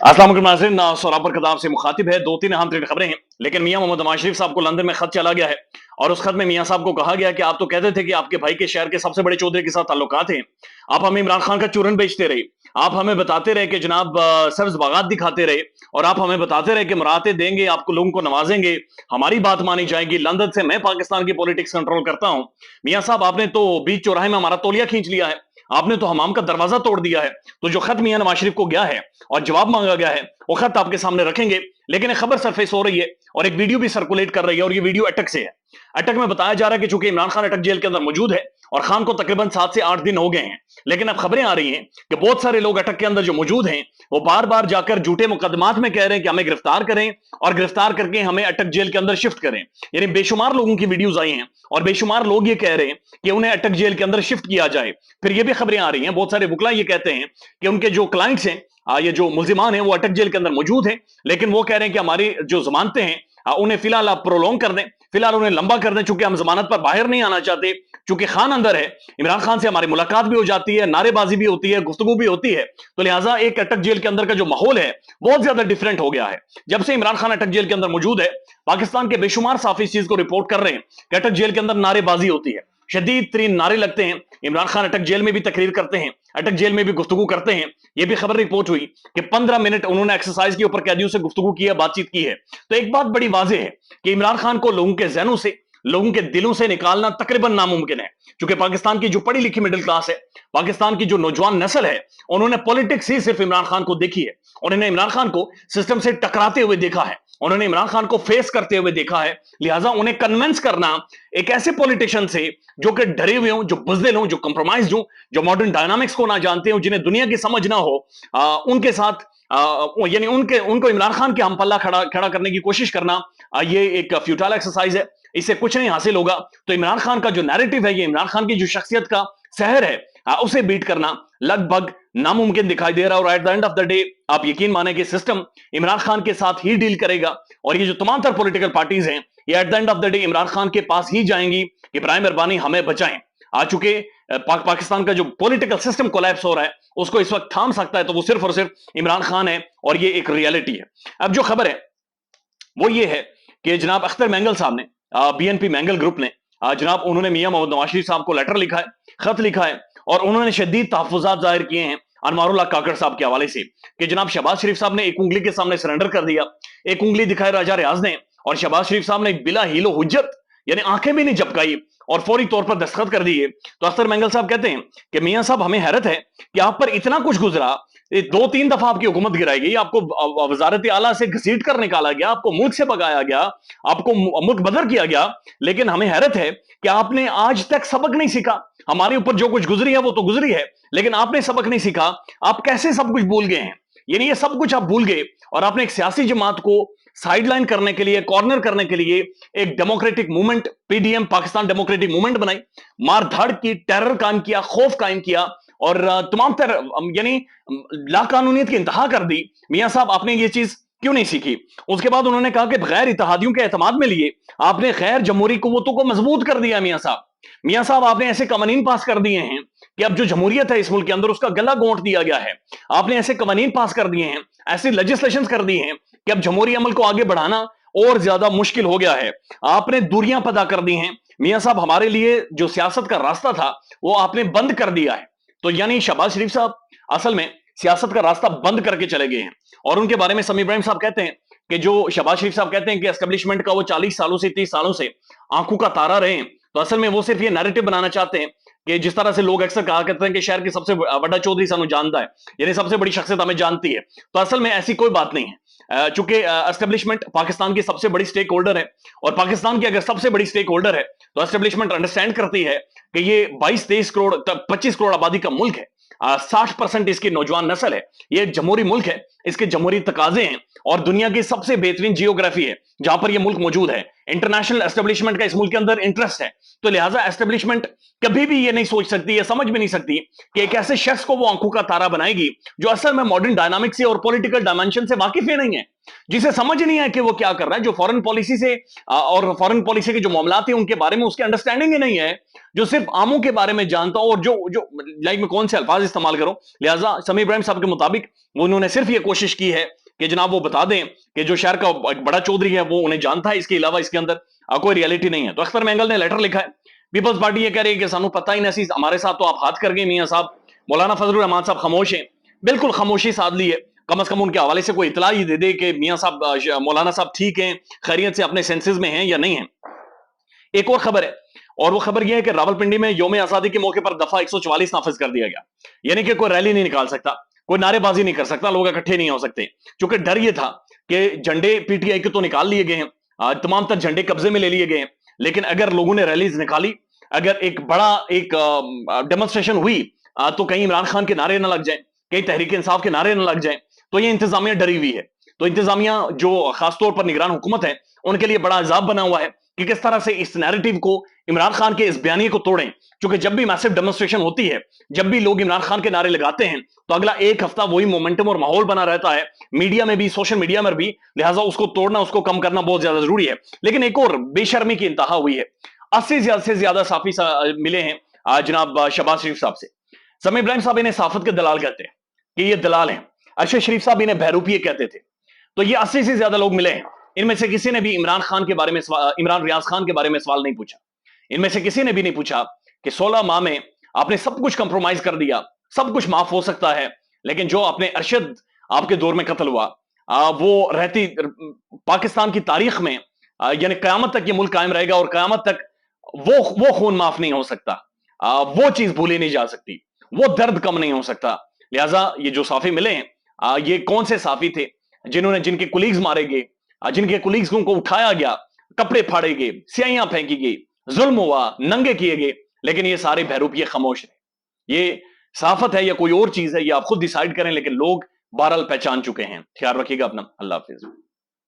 अस्सलाम वालेकुम नाज़रीन, सोराब कदाब से मुखातिब है। दो तीन अहम तरीन खबरें हैं, लेकिन मियां मोहम्मद नवाज शरीफ साहब को लंदन में खत चला गया है और उस खत में मियां साहब को कहा गया कि आप तो कहते थे कि आपके भाई के शहर के सबसे बड़े चौधरी के साथ ताल्लुकात हैं, आप हमें इमरान खान का चूरन बेचते रहे, आप हमें बताते रहे कि जनाब सब्ज बागात दिखाते रहे और आप हमें बताते रहे कि मराहतें देंगे, आपको लोगों को नवाजेंगे, हमारी बात मानी जाएगी, लंदन से मैं पाकिस्तान की पॉलिटिक्स कंट्रोल करता हूं। मियां साहब, आपने तो बीच चौराहे में हमारा तौलिया खींच लिया है, आपने तो हमाम का दरवाजा तोड़ दिया है। तो जो खत मियां नवाज शरीफ को गया है और जवाब मांगा गया है, वो खत आपके सामने रखेंगे। लेकिन एक खबर सरफेस हो रही है और एक वीडियो भी सर्कुलेट कर रही है और ये वीडियो अटक से है। अटक में बताया जा रहा है कि चूंकि इमरान खान अटक जेल के अंदर मौजूद है और खान को तकरीबन 7 से 8 दिन हो गए हैं, लेकिन अब खबरें आ रही हैं कि बहुत सारे लोग अटक के अंदर जो मौजूद हैं वो बार बार जाकर झूठे मुकदमात में कह रहे हैं कि हमें गिरफ्तार करें और गिरफ्तार करके हमें अटक जेल के अंदर शिफ्ट करें। यानी बेशुमार लोगों की वीडियोज आई हैं और बेशुमार लोग ये कह रहे हैं कि उन्हें अटक जेल के अंदर शिफ्ट किया जाए। फिर ये भी खबरें आ रही हैं, बहुत सारे वकला ये कहते हैं कि उनके जो क्लाइंट्स हैं, ये जो मुल्जिमान हैं, वो अटक जेल के अंदर मौजूद हैं, लेकिन वो कह रहे हैं कि हमारी जो जमानतें हैं उन्हें फिलहाल आप प्रोलॉन्ग कर दें, फिलहाल उन्हें लंबा कर दें, चूंकि हम जमानत पर बाहर नहीं आना चाहते। चूंकि खान अंदर है, इमरान खान से हमारी मुलाकात भी हो जाती है, नारेबाजी भी होती है, गुफ्तगू भी होती है, तो लिहाजा एक अटक जेल के अंदर का जो माहौल है बहुत ज्यादा डिफरेंट हो गया है। जब से इमरान खान अटक जेल के अंदर मौजूद है, पाकिस्तान के बेशुमार साफी इस चीज को रिपोर्ट कर रहे हैं कि अटक जेल के अंदर नारेबाजी होती है, शदीद तरीन नारे लगते हैं। इमरान खान अटक जेल में भी तकरीर करते हैं, अटक जेल में भी गुफ्तगू करते हैं। यह भी खबर रिपोर्ट हुई कि 15 मिनट उन्होंने एक्सरसाइज के ऊपर कैदियों से गुफ्तगू की है, बातचीत की है। तो एक बात बड़ी वाज़ेह है कि इमरान खान को लोगों के जहनों से, लोगों के दिलों से निकालना तकरीबन नामुमकिन है, क्योंकि पाकिस्तान की जो पढ़ी लिखी मिडिल क्लास है, पाकिस्तान की जो नौजवान नस्ल है, उन्होंने पॉलिटिक्स ही सिर्फ इमरान खान को देखी है, उन्होंने इमरान खान को सिस्टम से टकराते हुए देखा है, उन्होंने इमरान खान को फेस करते हुए देखा है। लिहाजा उन्हें कन्विंस करना एक ऐसे पॉलिटिशियन से जो कि डरे हुए हों, जो बुज़दिल हों, जो कंप्रोमाइज हों, जो मॉडर्न डायनामिक्स को ना जानते हो, जिन्हें दुनिया की समझ ना हो, उनके साथ यानी उनको इमरान खान के हम पल्ला खड़ा खड़ा करने की कोशिश करना, ये एक फ्यूटाइल एक्सरसाइज है, इससे कुछ नहीं हासिल होगा। तो इमरान खान का जो नैरेटिव है, ये इमरान खान की जो शख्सियत का सहर है, उसे बीट करना लगभग नामुमकिन दिखाई दे रहा है। और at the end of the day आप यकीन माने कि सिस्टम इमरान खान के साथ ही डील करेगा और ये जो तमाम तर पॉलिटिकल पार्टीज हैं, ये at the end of the day Imran Khan के पास ही जाएंगी कि बराए मेहरबानी हमें बचाएं। आ चुके पाकिस्तान का जो पॉलिटिकल सिस्टम कोलैप्स हो रहा है, उसको इस वक्त थाम सकता है तो वो सिर्फ और सिर्फ इमरान खान है और ये एक रियलिटी है। अब जो खबर है वो ये है कि जनाब अख्तर मैंगल साहब ने, बीएनपी मैंगल ग्रुप ने, जनाब उन्होंने मियां मोहम्मद नवाज शरीफ साहब को लेटर लिखा है, खत लिखा है और उन्होंने शदीद तहफ़्फ़ुज़ात जाहिर किए हैं अनवारुल्लाह काकड़ साहब के हवाले से कि जनाब शहबाज शरीफ साहब ने एक उंगली के सामने सरेंडर कर दिया, एक उंगली दिखाई राजा रियाज ने और शहबाज शरीफ साहब ने बिला हीलो हुज्जत यानी आंखें भी नहीं झपकाई और फौरी तौर पर दस्तखत कर दिए। तो अख्तर मैंगल साहब कहते हैं कि मियां साहब, हमें हैरत है कि आप पर इतना कुछ गुजरा, 2-3 दफा आपकी हुकूमत गिराई गई, आपको वजारत आला से घसीट कर निकाला गया, आपको मुल्क से भगाया गया, आपको मुल्क बदर किया गया, लेकिन हमें हैरत है कि आपने आज तक सबक नहीं सीखा। हमारे ऊपर जो कुछ गुजरी है वो तो गुजरी है, लेकिन आपने सबक नहीं सीखा। आप कैसे सब कुछ भूल गए हैं? यानी ये सब कुछ आप भूल गए और आपने एक सियासी जमात को साइडलाइन करने के लिए, कॉर्नर करने के लिए एक democratic movement, PDM Pakistan democratic movement बनाई, मार धाड़ की, टेरर कायम किया, खौफ कायम किया और तमाम तरह यानी लाकानूनियत की इंतहा कर दी। मियां साहब, आपने ये चीज क्यों नहीं सीखी? उसके बाद उन्होंने कहा कि गैर इत्तेहादियों के एतमाद में लिए आपने गैर जमहूरी कुव्वतों को मजबूत कर दिया। मियां साहब, आपने ऐसे कवानीन पास कर दिए हैं कि अब जो जमहूरियत है इस मुल्क के अंदर, उसका गला घोंट दिया गया है। आपने ऐसे कवानीन पास कर दिए हैं, ऐसी लेजिस्लेशन कर दी हैं कि अब जमहूरी अमल को आगे बढ़ाना और ज्यादा मुश्किल हो गया है। आपने दूरियां पैदा कर दी हैं। मियां साहब, हमारे लिए जो सियासत का रास्ता था वो आपने बंद कर दिया है। तो यानी शहबाज शरीफ साहब असल में सियासत का रास्ता बंद करके चले गए हैं। और उनके बारे में समी इब्राहिम साहब कहते हैं कि जो शहबाज शरीफ साहब कहते हैं कि एस्टेब्लिशमेंट का वो 40 सालों से 30 सालों से आंखों का तारा रहे हैं, तो असल में वो सिर्फ ये नैरेटिव बनाना चाहते हैं कि जिस तरह से लोग अक्सर कहा करते हैं कि शहर के सबसे बड़ा चौधरी सानू जानता है, यानी सबसे बड़ी शख्सियत हमें जानती है, तो असल में ऐसी कोई बात नहीं है। चूंकि एस्टेब्लिशमेंट पाकिस्तान की सबसे बड़ी स्टेक होल्डर है और पाकिस्तान की अगर सबसे बड़ी स्टेक होल्डर है तो एस्टेब्लिशमेंट अंडरस्टैंड करती है कि ये 22-23 करोड़ 25 करोड़ आबादी का मुल्क है, 60% इसकी नौजवान नस्ल है, ये एक जमहूरी मुल्क है, इसके जमहूरी तकाजे हैं और दुनिया की सबसे बेहतरीन जियोग्राफी है जहां पर यह मुल्क मौजूद है। इंटरनेशनल एस्टेब्लिशमेंट का इस मुल्क के अंदर इंटरेस्ट है, तो लिहाजा एस्टेब्लिशमेंट कभी भी ये नहीं सोच सकती, ये समझ भी नहीं सकती कि एक ऐसे शख्स को वो आंखों का तारा बनाएगी जो असल में मॉडर्न डायनामिक्स से और पॉलिटिकल डायमेंशन से वाकिफ ही नहीं है। जिसे समझ नहीं है कि वो क्या कर रहा है, जो फॉरेन पॉलिसी से और फॉरेन पॉलिसी के जो मामलात हैं उनके बारे में उसके अंडरस्टैंडिंग ही नहीं है, जो सिर्फ आमों के बारे में जानता हो और जो जो लाइक मैं कौन से अल्फाज इस्तेमाल करूं। लिहाजा समी इब्राहिम साहब के मुताबिक वो उन्होंने सिर्फ ये कोशिश की है कि जनाब वो बता दें कि जो शहर का एक बड़ा चौधरी है वो उन्हें जानता है, इसके अलावा इसके अंदर कोई रियलिटी नहीं है। तो अख्तर मेंगल ने लेटर लिखा है, पीपल्स पार्टी ये कह रही है कि सानू पता ही नहीं, हमारे साथ तो आप हाथ कर गए मियां साहब। मौलाना फजलुर रहमान साहब खामोश हैं, बिल्कुल खामोशी साध ली है। कम से कम उनके हवाले से कोई इतला ही दे दे कि मियां साहब मौलाना साहब ठीक हैं, खैरियत से अपने सेंसेस में हैं या नहीं है। एक और खबर है, और वो खबर यह है कि रावलपिंडी में यौम आजादी के मौके पर दफा 144 नाफिज कर दिया गया, यानी कि कोई रैली नहीं निकाल सकता, कोई नारेबाजी नहीं कर सकता, लोग इकट्ठे नहीं हो सकते, क्योंकि डर यह था कि झंडे पीटीआई के तो निकाल लिए गए हैं, तमाम तर झंडे कब्जे में ले लिए गए हैं, लेकिन अगर लोगों ने रैलीज निकाली, अगर एक बड़ा एक डेमोन्स्ट्रेशन हुई, तो कहीं इमरान खान के नारे न लग जाए, कहीं तहरीक इंसाफ के नारे न लग जाए, तो ये इंतजामिया डरी हुई है। तो इंतजामिया जो खासतौर पर निगरान हुकूमत है उनके लिए बड़ा अजाब बना हुआ है कि किस तरह से इस नैरेटिव को, इमरान खान के इस बयानी को तोड़ें। क्योंकि जब भी मैसिव डेमोन्स्ट्रेशन होती है, जब भी लोग इमरान खान के नारे लगाते हैं, तो अगला एक हफ्ता वही मोमेंटम और माहौल बना रहता है, मीडिया में भी, सोशल मीडिया में भी। लिहाजा उसको तोड़ना, उसको कम करना बहुत ज्यादा जरूरी है। लेकिन एक और बेशर्मी की इंतहा हुई है, 80 से ज्यादा साफी मिले हैं जनाब शहबाज शरीफ साहब से। समी इब्राहिम साहब इन्हें साफत के दलाल कहते हैं कि ये दलाल हैं, अरशद शरीफ साहब इन्हें बहरूपिये कहते थे। तो ये 80 से ज्यादा लोग मिले हैं, इनमें से किसी ने भी इमरान खान के बारे में, इमरान रियाज खान के बारे में सवाल नहीं पूछा। इनमें से किसी ने भी नहीं पूछा कि 16 माह में आपने सब कुछ कंप्रोमाइज कर दिया, सब कुछ माफ हो सकता है, लेकिन जो आपने अरशद आपके दौर में कत्ल हुआ, वो रहती पाकिस्तान की तारीख में, यानी कयामत तक ये मुल्क कायम रहेगा और कयामत तक वो खून माफ नहीं हो सकता, वो चीज भूली नहीं जा सकती, वो दर्द कम नहीं हो सकता। लिहाजा ये जो साफी मिले हैं, ये कौन से साफी थे जिन्होंने, जिनके कुलीग्स मारे गए, जिनके कुलीग्स को उठाया गया, कपड़े फाड़े गए, स्याहियां फेंकी गई, जुल्म हुआ, नंगे किए गए, लेकिन ये सारे बहरूपिये खामोश रहे। ये साफत है या कोई और चीज है, ये आप खुद डिसाइड करें, लेकिन लोग बहरहाल पहचान चुके हैं। ख्याल रखिएगा अपना। अल्लाह हाफिज।